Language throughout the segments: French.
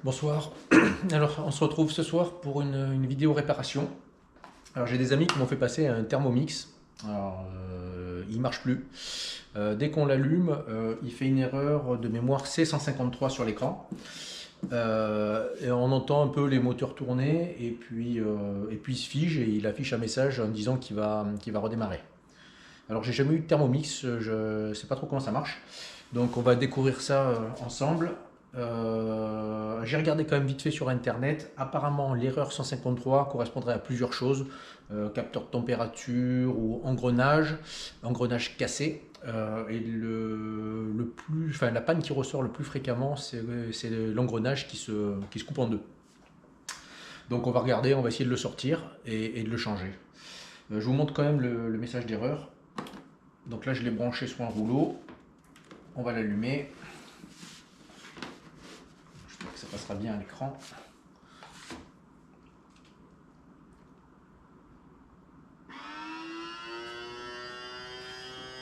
Bonsoir. Alors, on se retrouve ce soir pour une vidéo réparation. Alors, j'ai des amis qui m'ont fait passer un Thermomix. Alors, il marche plus. Dès qu'on l'allume, il fait une erreur de mémoire C153 sur l'écran. Et on entend un peu les moteurs tourner et puis il se fige et il affiche un message en disant qu'il va redémarrer. Alors, j'ai jamais eu de Thermomix, je ne sais pas trop comment ça marche. Donc, on va découvrir ça ensemble. J'ai regardé quand même vite fait sur internet. Apparemment, l'erreur 153 correspondrait à plusieurs choses, capteur de température ou engrenage cassé. Et la panne qui ressort le plus fréquemment, c'est l'engrenage qui se coupe en deux. Donc on va regarder, on va essayer de le sortir et de le changer. Je vous montre quand même le message d'erreur. Donc là, je l'ai branché sur un rouleau. On va l'allumer. J'espère que ça passera bien à l'écran.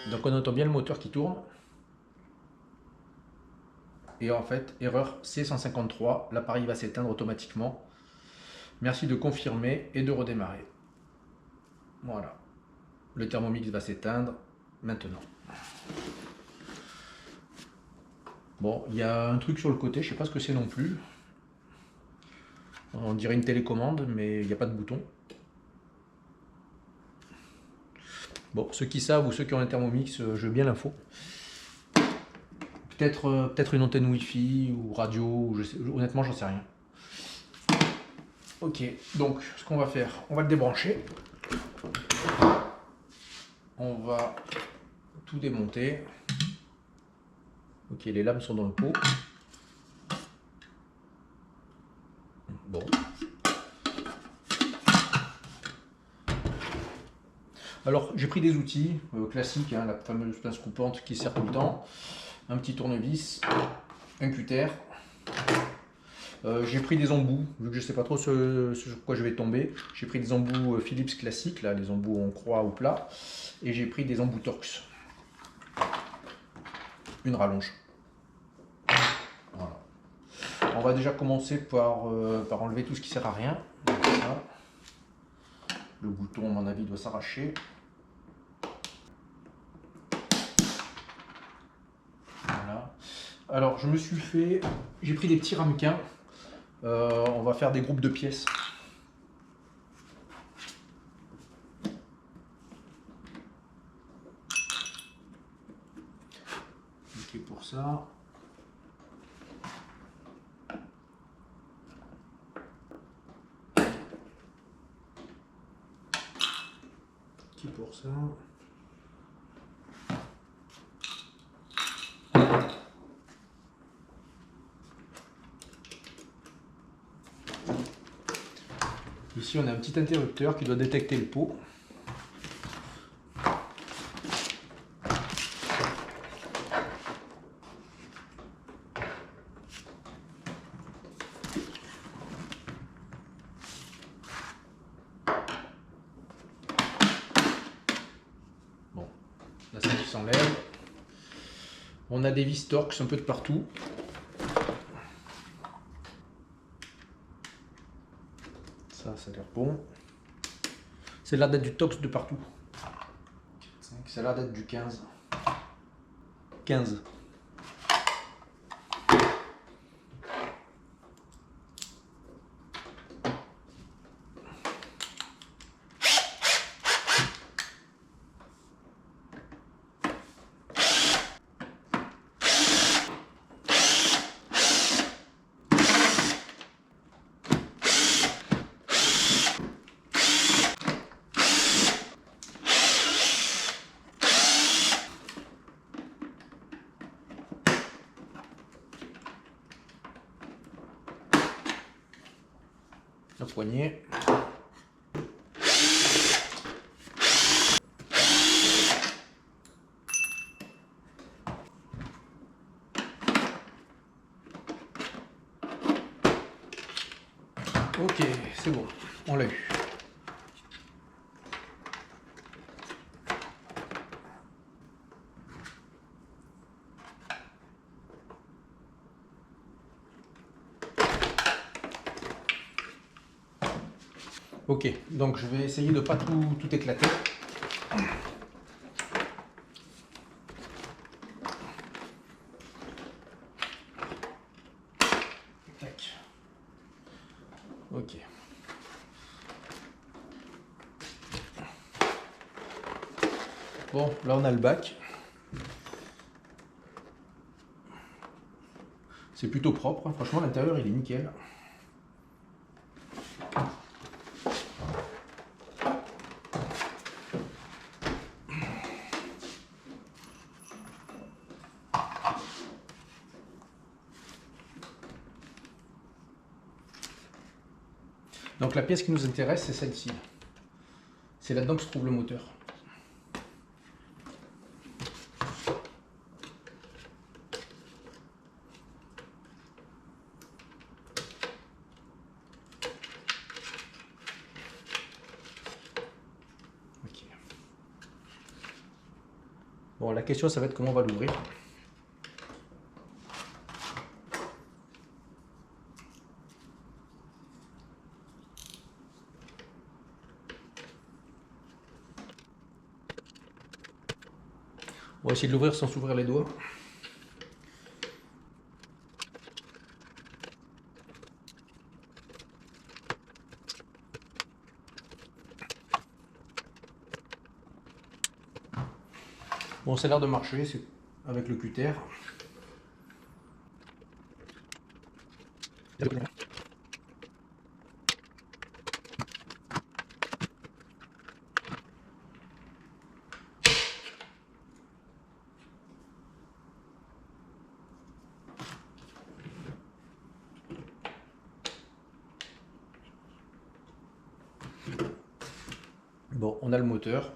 Donc on entend bien le moteur qui tourne. Et en fait, erreur C153, l'appareil va s'éteindre automatiquement. Merci de confirmer et de redémarrer. Voilà. Le Thermomix va s'éteindre maintenant. Bon, il y a un truc sur le côté, je ne sais pas ce que c'est non plus. On dirait une télécommande, mais il n'y a pas de bouton. Bon, ceux qui savent ou ceux qui ont un Thermomix, je veux bien l'info. Peut-être une antenne Wi-Fi ou radio, honnêtement, j'en sais rien. Ok, donc ce qu'on va faire, on va le débrancher. On va tout démonter. Ok, les lames sont dans le pot. Bon. Alors, j'ai pris des outils classiques, hein, la fameuse pince coupante qui sert tout le temps, un petit tournevis, un cutter. J'ai pris des embouts, vu que je ne sais pas trop sur quoi je vais tomber. J'ai pris des embouts Philips classiques, là, les embouts en croix ou plat, et j'ai pris des embouts Torx. Une rallonge. Voilà. On va déjà commencer par enlever tout ce qui sert à rien. Donc, ça. Le bouton, à mon avis, doit s'arracher. Voilà. Alors, j'ai pris des petits ramequins. On va faire des groupes de pièces. Ok pour ça. Ok pour ça. Ici, on a un petit interrupteur qui doit détecter le pot. Bon, là, ça qui s'enlève. On a des vis Torx un peu de partout. Ça a l'air bon. C'est l'air d'être du Torx de partout. 4, 5, ça a l'air d'être du 15. 15. La poignée. Ok, c'est bon, on l'a eu. Ok, donc je vais essayer de ne pas tout éclater. Tac. Ok. Bon, là on a le bac. C'est plutôt propre, hein. Franchement l'intérieur il est nickel. Donc la pièce qui nous intéresse, c'est celle-ci. C'est là-dedans que se trouve le moteur. Ok. Bon, la question, ça va être comment on va l'ouvrir. On va essayer de l'ouvrir sans s'ouvrir les doigts. Bon, ça a l'air de marcher, c'est avec le cutter. Bon, on a le moteur.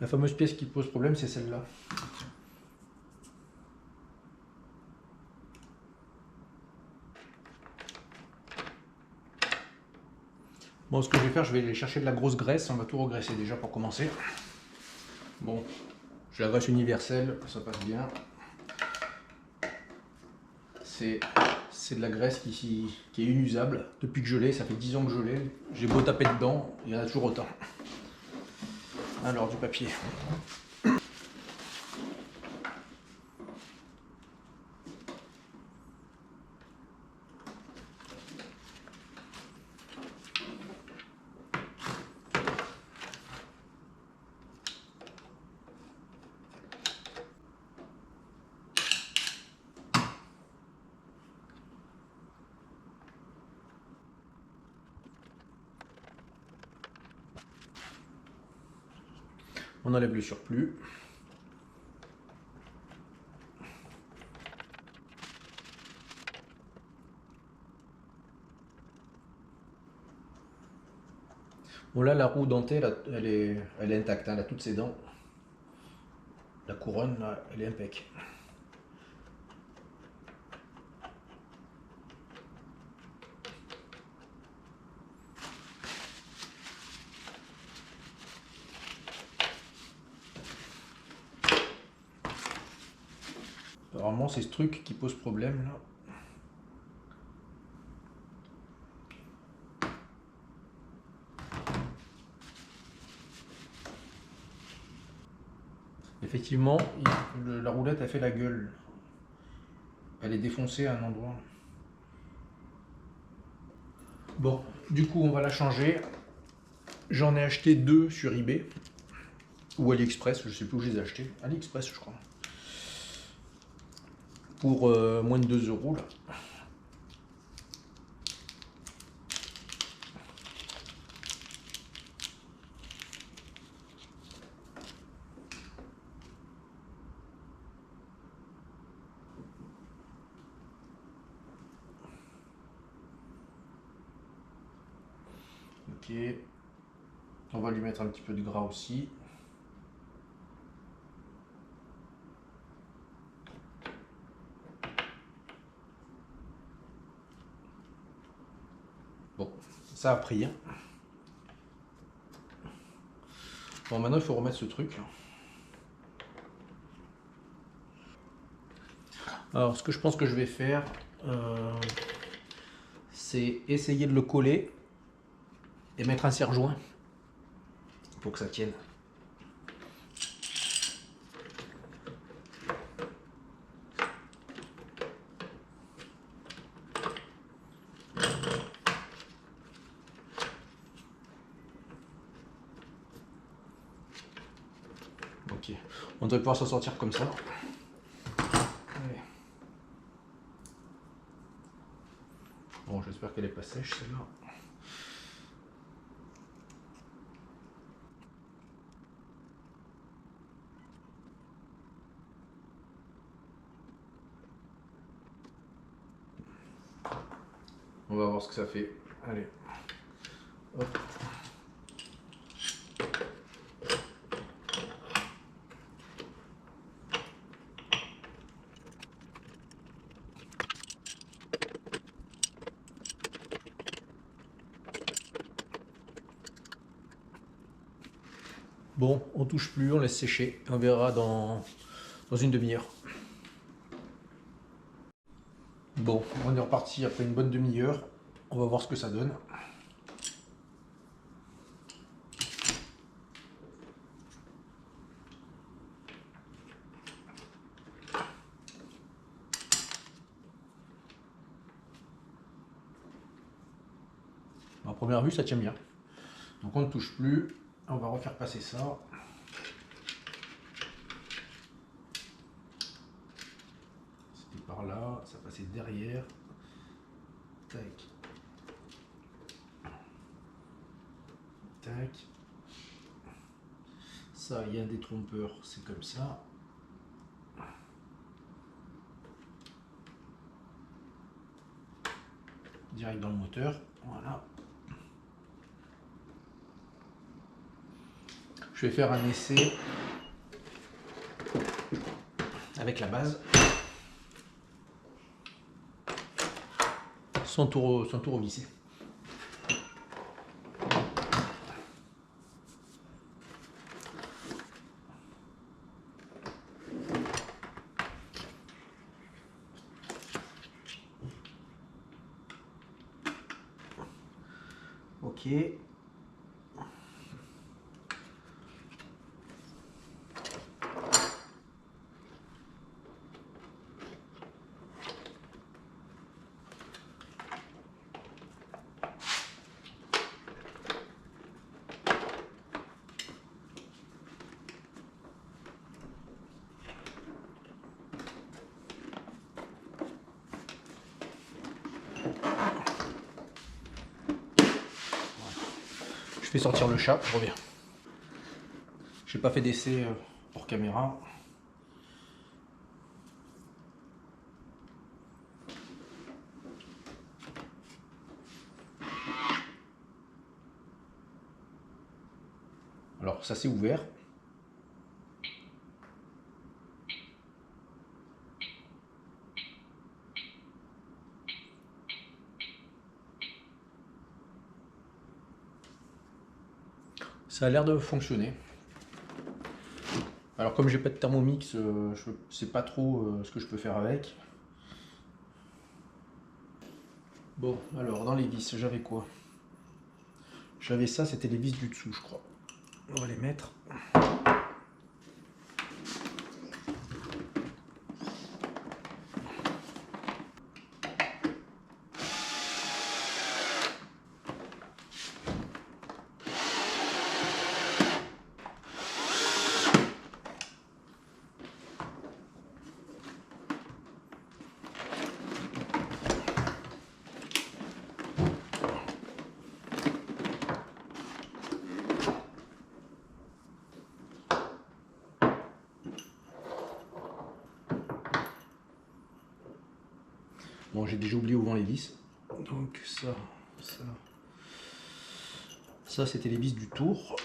La fameuse pièce qui pose problème, c'est celle-là. Bon, ce que je vais faire, je vais aller chercher de la grosse graisse. On va tout regraisser déjà pour commencer. Bon, j'ai la graisse universelle, ça passe bien. C'est de la graisse qui est inusable. Depuis que je l'ai, ça fait 10 ans que je l'ai. J'ai beau taper dedans, il y en a toujours autant. Alors, du papier. On enlève le surplus. Bon là, la roue dentée, elle est intacte, hein, elle a toutes ses dents. La couronne, là, elle est impec. Apparemment, c'est ce truc qui pose problème, là. Effectivement, la roulette a fait la gueule. Elle est défoncée à un endroit. Bon, du coup, on va la changer. J'en ai acheté 2 sur eBay. Ou AliExpress, je sais plus où je les ai achetés. AliExpress, je crois. Pour moins de 2 € là. Ok. On va lui mettre un petit peu de gras aussi. Bon, ça a pris. Hein. Bon, maintenant il faut remettre ce truc. Alors, ce que je pense que je vais faire, c'est essayer de le coller et mettre un serre-joint pour que ça tienne. Ok, on devrait pouvoir s'en sortir comme ça. Allez. Bon, j'espère qu'elle est pas sèche celle-là. On va voir ce que ça fait. Allez. Hop. Bon, on touche plus, on laisse sécher. On verra dans une demi-heure. Bon, on est reparti après une bonne demi-heure. On va voir ce que ça donne. À première vue, ça tient bien. Donc on ne touche plus. On va refaire passer ça. C'était par là, ça passait derrière. Tac. Tac. Ça, il y a un détrompeur, c'est comme ça. Direct dans le moteur. Voilà. Je vais faire un essai avec la base. Sans tour vissé. Ok. Je fais sortir le chat, je reviens. J'ai pas fait d'essai hors caméra. Alors ça s'est ouvert. Ça a l'air de fonctionner. Alors comme j'ai pas de Thermomix, je sais pas trop ce que je peux faire avec. Bon, alors dans les vis, j'avais quoi? J'avais ça, c'était les vis du dessous, je crois. On va les mettre. Bon, j'ai déjà oublié où vont les vis. Donc ça c'était les vis du tour.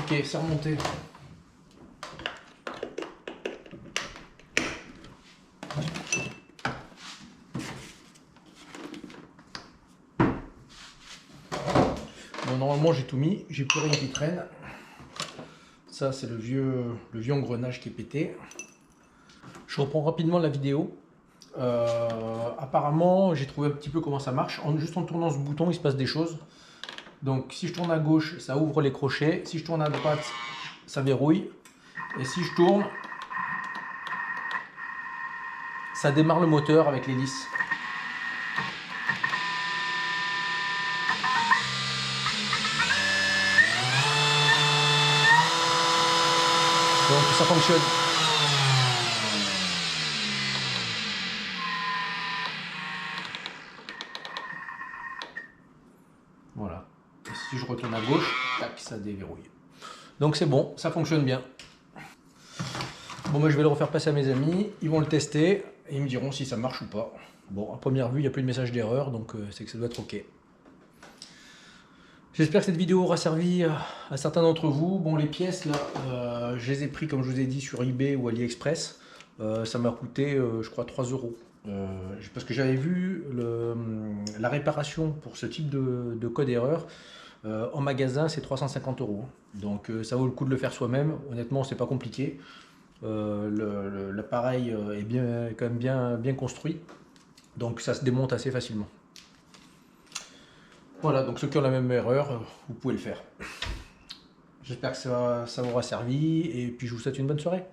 Ok, c'est remonté. Bon, normalement j'ai tout mis, j'ai plus rien qui traîne. Ça c'est le vieux engrenage qui est pété. Je reprends rapidement la vidéo. Apparemment j'ai trouvé un petit peu comment ça marche. Juste en tournant ce bouton il se passe des choses. Donc si je tourne à gauche ça ouvre les crochets, si je tourne à droite ça verrouille. Et si je tourne, ça démarre le moteur avec l'hélice. Donc ça fonctionne. Voilà. Et si je retourne à gauche, tac, ça déverrouille. Donc c'est bon, ça fonctionne bien. Bon, moi je vais le refaire passer à mes amis, ils vont le tester et ils me diront si ça marche ou pas. Bon, à première vue, il n'y a plus de message d'erreur, donc c'est que ça doit être ok. J'espère que cette vidéo aura servi à certains d'entre vous. Bon, les pièces, là, je les ai pris, comme je vous ai dit, sur eBay ou AliExpress. Ça m'a coûté, je crois, 3 €. Parce que j'avais vu la réparation pour ce type de code erreur. En magasin, c'est 350 €. Donc ça vaut le coup de le faire soi-même. Honnêtement, c'est pas compliqué. L'appareil est quand même bien construit. Donc ça se démonte assez facilement. Voilà, donc ceux qui ont la même erreur, vous pouvez le faire. J'espère que ça vous aura servi et puis je vous souhaite une bonne soirée.